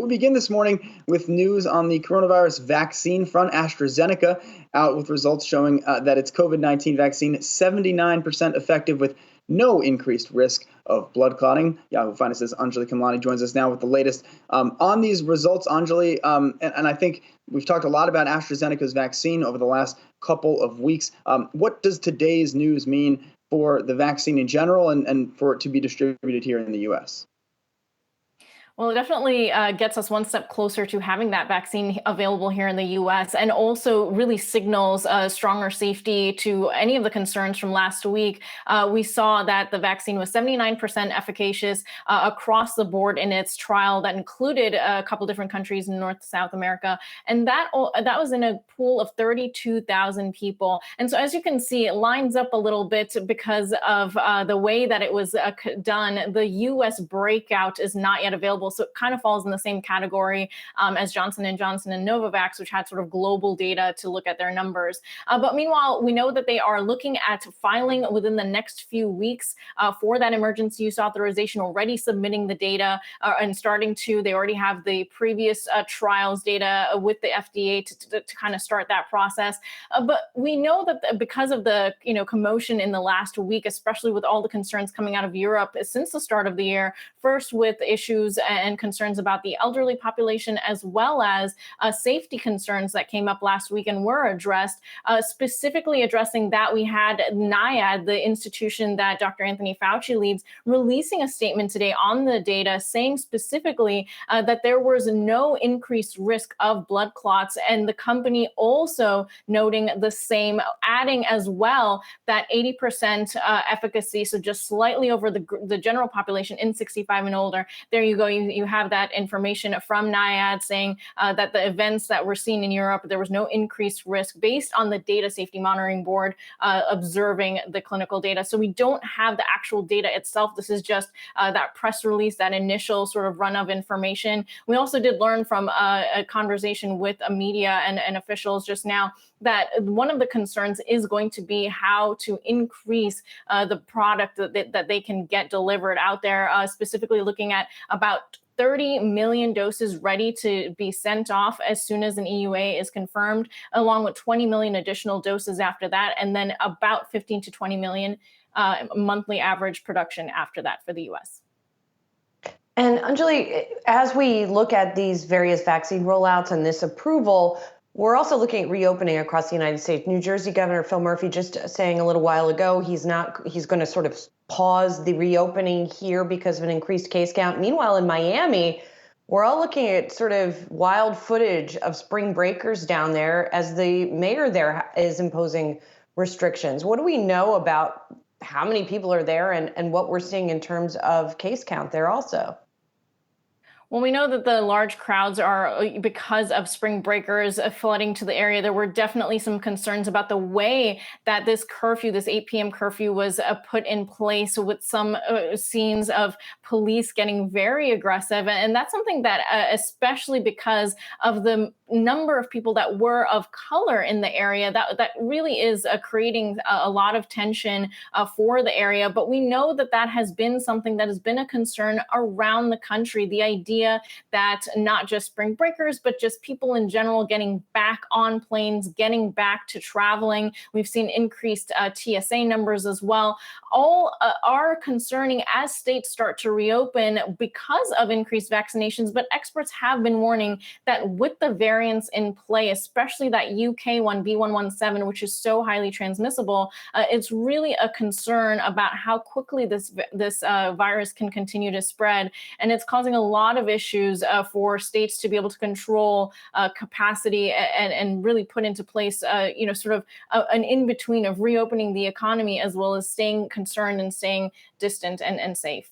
We begin this morning with news on the coronavirus vaccine front. AstraZeneca out with results showing that its COVID-19 vaccine is 79% effective with no increased risk of blood clotting. Yahoo Finance's Anjalee Khemlani joins us now with the latest on these results. Anjalee, and I think we've talked a lot about AstraZeneca's vaccine over the last couple of weeks. What does today's news mean for the vaccine in general and for it to be distributed here in the U.S.? Well, it definitely gets us one step closer to having that vaccine available here in the U.S. and also really signals stronger safety to any of the concerns from last week. We saw that the vaccine was 79% efficacious across the board in its trial that included a couple different countries in North South America. And that was in a pool of 32,000 people. And so as you can see, it lines up a little bit because of the way that it was done. The U.S. breakout is not yet available. So it kind of falls in the same category as Johnson & Johnson and Novavax, which had sort of global data to look at their numbers. But meanwhile, we know that they are looking at filing within the next few weeks for that emergency use authorization, already submitting the data and they already have the previous trials data with the FDA to kind of start that process. But we know that because of the commotion in the last week, especially with all the concerns coming out of Europe since the start of the year, first with issues and concerns about the elderly population, as well as safety concerns that came up last week and were addressed. Specifically addressing that, we had NIAD, the institution that Dr. Anthony Fauci leads, releasing a statement today on the data, saying specifically that there was no increased risk of blood clots, and the company also noting the same, adding as well that 80% efficacy, so just slightly over the general population in 65 and older. There you go. You have that information from NIAD saying that the events that were seen in Europe, there was no increased risk based on the Data Safety Monitoring Board observing the clinical data. So we don't have the actual data itself. This is just that press release, that initial sort of run of information. We also did learn from a conversation with media and officials just now that one of the concerns is going to be how to increase the product that they can get delivered out there, specifically looking at about 30 million doses ready to be sent off as soon as an EUA is confirmed, along with 20 million additional doses after that, and then about 15 to 20 million monthly average production after that for the US. And Anjalee, as we look at these various vaccine rollouts and this approval, we're also looking at reopening across the United States. New Jersey Governor Phil Murphy just saying a little while ago he's going to sort of pause the reopening here because of an increased case count. Meanwhile, in Miami, we're all looking at sort of wild footage of spring breakers down there as the mayor there is imposing restrictions. What do we know about how many people are there and what we're seeing in terms of case count there also? Well, we know that the large crowds are because of spring breakers flooding to the area. There were definitely some concerns about the way that this curfew, this 8 p.m. curfew was put in place, with some scenes of police getting very aggressive. And that's something that, especially because of the number of people that were of color in the area, that really is creating a lot of tension for the area. But we know that has been something that has been a concern around the country. The idea that not just spring breakers, but just people in general getting back on planes, getting back to traveling. We've seen increased TSA numbers as well. All are concerning as states start to reopen because of increased vaccinations. But experts have been warning that with the variants in play, especially that UK one, B117, which is so highly transmissible, it's really a concern about how quickly this virus can continue to spread. And it's causing a lot of issues for states to be able to control capacity and really put into place, sort of an in-between of reopening the economy as well as staying concerned and staying distant and safe.